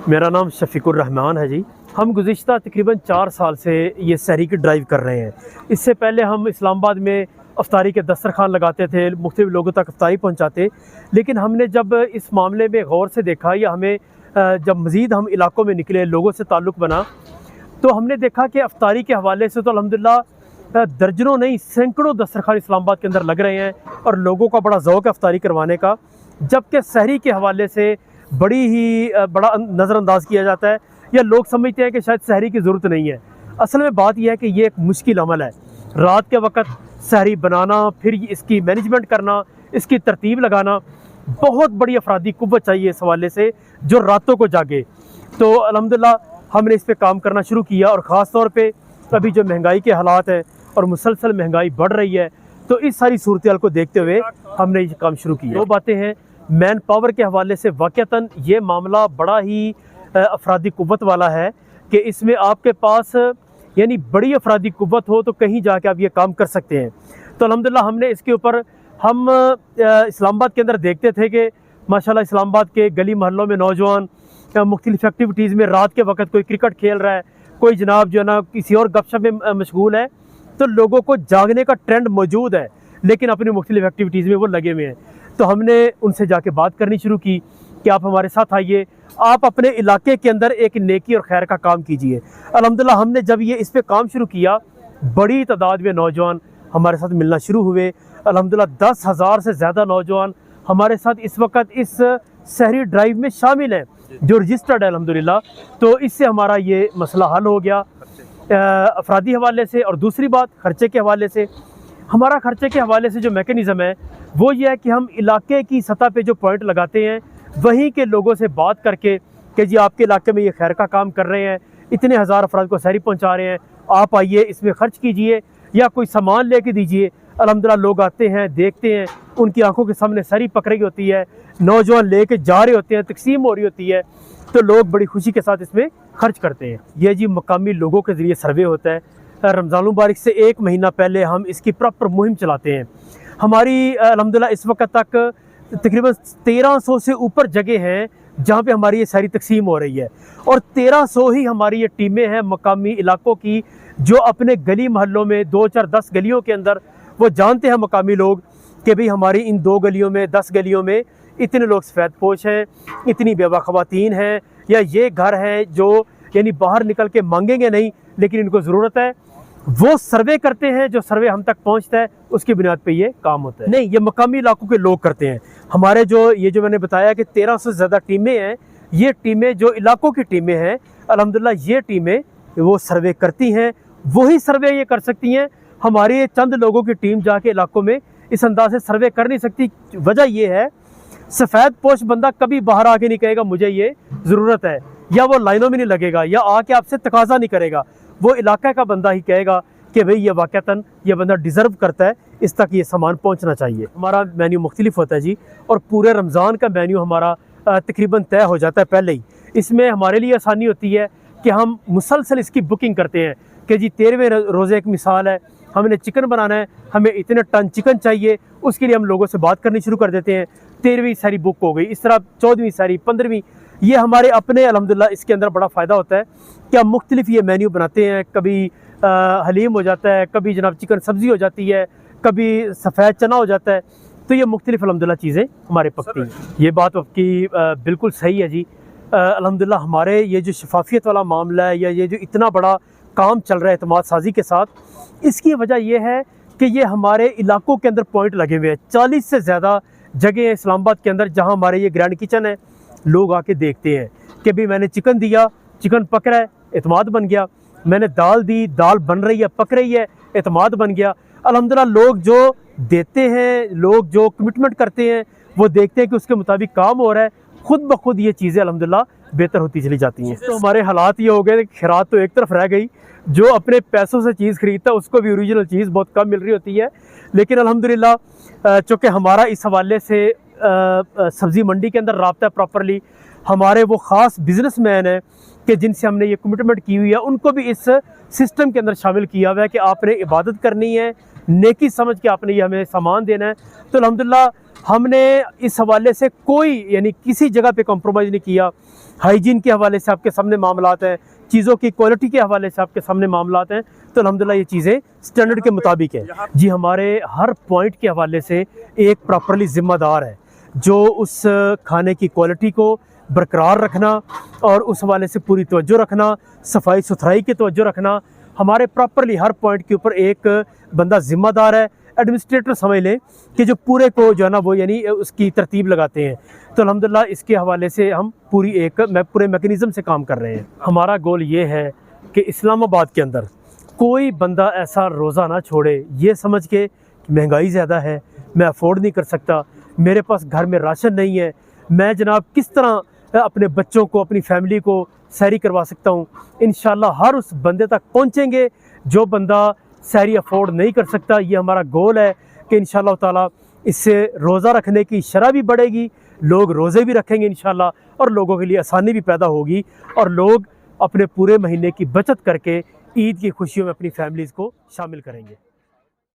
मेरा नाम शफीकुर रहमान है जी। हम गुज़िश्ता तकरीबन 4 साल से ये सहरी की ड्राइव कर रहे हैं। इससे पहले हम इस्लामाबाद में अफ्तारी के दस्तरखान लगाते थे, मुख्तलिफ लोगों तक अफ्तारी पहुंचाते। लेकिन हमने जब इस मामले में गौर से देखा या हमें जब मज़ीद हम इलाकों में निकले, लोगों से ताल्लुक़ बना, तो हमने देखा कि अफ्तारी के हवाले से तो अल्हम्दुलिल्लाह दर्जनों नहीं सैकड़ों दस्तरखान इस्लामाबाद के अंदर लग रहे हैं और लोगों का बड़ा ज़ौक़ है अफ्तारी करवाने का। जबकि सहरी के हवाले से बड़ा नज़रअंदाज किया जाता है या लोग समझते हैं कि शायद सहरी की ज़रूरत नहीं है। असल में बात यह है कि ये एक मुश्किल अमल है। रात के वक्त सहरी बनाना, फिर इसकी मैनेजमेंट करना, इसकी तरतीब लगाना, बहुत बड़ी अफरादी कुव्वत चाहिए इस हवाले से जो रातों को जागे। तो अल्हम्दुलिल्लाह हमने इस पर काम करना शुरू किया और ख़ास तौर पे अभी जो महंगाई के हालात हैं और मुसलसल महंगाई बढ़ रही है, तो इस सारी सूरत हाल को देखते हुए हमने ये काम शुरू किया। दो बातें हैं, मैन पावर के हवाले से वाक़तन ये मामला बड़ा ही अफरादी कुव्वत वाला है कि इसमें आपके पास यानी बड़ी अफरादी कुव्वत हो तो कहीं जाके आप ये काम कर सकते हैं। तो अल्हम्दुलिल्लाह हमने इसके ऊपर हम इस्लामाबाद के अंदर देखते थे कि माशाल्लाह इस्लामाबाद के गली मोहल्लों में नौजवान मुख्तलिफ एक्टिविटीज़ में रात के वक्त कोई क्रिकेट खेल रहा है, कोई जनाब जो है ना किसी और गपशप में मशगूल है। तो लोगों को जागने का ट्रेंड मौजूद है लेकिन अपनी मुख्तलिफ एक्टिविटीज़ में वो लगे हुए हैं। तो हमने उनसे जाके बात करनी शुरू की कि आप हमारे साथ आइए, आप अपने इलाके के अंदर एक नेकी और खैर का काम कीजिए। अल्हम्दुलिल्लाह हमने जब ये इस पे काम शुरू किया, बड़ी तादाद में नौजवान हमारे साथ मिलना शुरू हुए। अल्हम्दुलिल्लाह 10,000 से ज़्यादा नौजवान हमारे साथ इस वक्त इस सहरी ड्राइव में शामिल हैं जो रजिस्टर्ड है अल्हम्दुलिल्लाह। तो इससे हमारा ये मसला हल हो गया अफरादी हवाले से। और दूसरी बात खर्चे के हवाले से, हमारा खर्चे के हवाले से जो मैकेनिज़्म है वो ये है कि हम इलाके की सतह पे जो पॉइंट लगाते हैं वहीं के लोगों से बात करके कि जी आपके इलाके में ये खैर का काम कर रहे हैं, इतने हज़ार अफराद को सहरी पहुंचा रहे हैं, आप आइए इसमें ख़र्च कीजिए या कोई सामान लेके दीजिए। अल्हम्दुलिल्लाह लोग आते हैं, देखते हैं, उनकी आंखों के सामने सहरी पक रही होती है, नौजवान लेके जा रहे होते हैं, तकसीम हो रही होती है, तो लोग बड़ी खुशी के साथ इसमें खर्च करते हैं। ये जी मकामी लोगों के ज़रिए सर्वे होता है। रमज़ान मुबारक से 1 महीना पहले हम इसकी प्रॉपर मुहिम चलाते हैं। हमारी अल्हम्दुलिल्लाह इस वक्त तक तकरीबन 1300 से ऊपर जगह हैं जहाँ पे हमारी ये सारी तकसीम हो रही है और 1300 ही हमारी ये टीमें हैं मकामी इलाकों की जो अपने गली मोहल्लों में 2, 4, 10 गलियों के अंदर वो जानते हैं मकामी लोग कि भाई हमारी इन 2 गलियों में 10 गलियों में इतने लोग सफ़ेद पोश हैं, इतनी बेवा ख़वातीन हैं या ये घर हैं जो यानी बाहर निकल के मांगेंगे नहीं लेकिन इनको ज़रूरत है। वो सर्वे करते हैं, जो सर्वे हम तक पहुंचता है उसकी बुनियाद पे ये काम होता है। नहीं, ये मकामी इलाकों के लोग करते हैं। हमारे जो मैंने बताया कि 1300 से ज़्यादा टीमें हैं, ये टीमें जो इलाकों की टीमें हैं अल्हम्दुलिल्लाह ये टीमें वो सर्वे करती हैं। वही सर्वे ये कर सकती हैं, हमारी चंद लोगों की टीम जाके इलाकों में इस अंदाज से सर्वे कर नहीं सकती। वजह यह है सफ़ेद पोश बंदा कभी बाहर आके नहीं कहेगा मुझे ये ज़रूरत है, या वो लाइनों में नहीं लगेगा या आके आपसे तकाजा नहीं करेगा। वो इलाके का बंदा ही कहेगा कि भाई ये वाक़तन ये बंदा डिज़र्व करता है, इस तक ये सामान पहुंचना चाहिए। हमारा मेन्यू मुख्तलिफ होता है जी और पूरे रमज़ान का मेन्यू हमारा तकरीबन तय हो जाता है पहले ही। इसमें हमारे लिए आसानी होती है कि हम मुसलसल इसकी बुकिंग करते हैं कि जी 13वें रोज़े एक मिसाल है, हमने चिकन बनाना है, हमें इतने टन चिकन चाहिए, उसके लिए हम लोगों से बात करनी शुरू कर देते हैं। 13वीं सहरी बुक हो गई, इस तरह 14वीं सहरी, 15वीं, ये हमारे अपने अल्हम्दुलिल्लाह इसके अंदर बड़ा फ़ायदा होता है कि हम मुख्तलिफ ये मेन्यू बनाते हैं। कभी हलीम हो जाता है, कभी जनाब चिकन सब्ज़ी हो जाती है, कभी सफ़ेद चना हो जाता है, तो ये मुख्तलिफ अल्हम्दुलिल्लाह चीज़ें हमारे पकती हैं। ये बात आपकी बिल्कुल सही है जी। अल्हम्दुलिल्लाह हमारे ये जो शफाफियत वाला मामला है या ये जो इतना बड़ा काम चल रहा है एतमाद साजी के साथ, इसकी वजह यह है कि ये हमारे इलाकों के अंदर पॉइंट लगे हुए हैं। 40 से ज़्यादा जगह है इस्लामाबाद के अंदर जहाँ हमारे ये ग्रैंड किचन है। लोग आके देखते हैं कि भाई मैंने चिकन दिया, चिकन पक रहा है, एतमाद बन गया, मैंने दाल दी, दाल बन रही है, पक रही है, एतमाद बन गया। अल्हम्दुलिल्लाह लोग जो देते हैं, लोग जो कमिटमेंट करते हैं, वो देखते हैं कि उसके मुताबिक काम हो रहा है, खुद ब खुद ये चीज़ें अल्हम्दुलिल्लाह बेहतर होती चली जाती हैं। तो हमारे हालात ये हो गए, खैरात तो एक तरफ रह गई, जो अपने पैसों से चीज़ खरीदता है उसको भी ओरिजिनल चीज़ बहुत कम मिल रही होती है। लेकिन अल्हम्दुलिल्लाह चूँकि हमारा इस हवाले से सब्ज़ी मंडी के अंदर राब्ता है प्रॉपरली, हमारे वो ख़ास बिजनेसमैन हैं कि जिनसे हमने ये कमिटमेंट की हुई है, उनको भी इस सिस्टम के अंदर शामिल किया हुआ है कि आपने इबादत करनी है, नेकी समझ के आपने ये हमें सामान देना है। तो अल्हम्दुलिल्लाह हमने इस हवाले से कोई यानी किसी जगह पे कॉम्प्रोमाइज़ नहीं किया। हाइजीन के हवाले से आपके सामने मामलात हैं, चीज़ों की क्वालिटी के हवाले से आपके सामने मामलात हैं। तो अल्हम्दुलिल्लाह ये चीज़ें स्टैंडर्ड के मुताबिक है जी। हमारे हर पॉइंट के हवाले से एक प्रॉपरली ज़िम्मेदार है जो उस खाने की क्वालिटी को बरकरार रखना और उस हवाले से पूरी तवज्जो रखना, सफाई सुथराई की तवज्जो रखना। हमारे प्रॉपरली हर पॉइंट के ऊपर एक बंदा ज़िम्मेदार है, एडमिनिस्ट्रेटर समझ लें कि जो पूरे को जो है ना वो यानी उसकी तरतीब लगाते हैं। तो अल्हम्दुलिल्लाह इसके हवाले से हम पूरे मैकेनिज़्म से काम कर रहे हैं। हमारा गोल ये है कि इस्लामाबाद के अंदर कोई बंदा ऐसा रोज़ा ना छोड़े ये समझ के महंगाई ज़्यादा है, मैं अफोर्ड नहीं कर सकता, मेरे पास घर में राशन नहीं है, मैं जनाब किस तरह अपने बच्चों को, अपनी फैमिली को सहरी करवा सकता हूँ। इंशाल्लाह हर उस बंदे तक पहुँचेंगे जो बंदा सहरी अफोर्ड नहीं कर सकता। ये हमारा गोल है कि इंशाल्लाह ताला इससे रोज़ा रखने की शरह भी बढ़ेगी, लोग रोज़े भी रखेंगे इंशाल्लाह, और लोगों के लिए आसानी भी पैदा होगी और लोग अपने पूरे महीने की बचत करके ईद की खुशियों में अपनी फैमिलीज़ को शामिल करेंगे।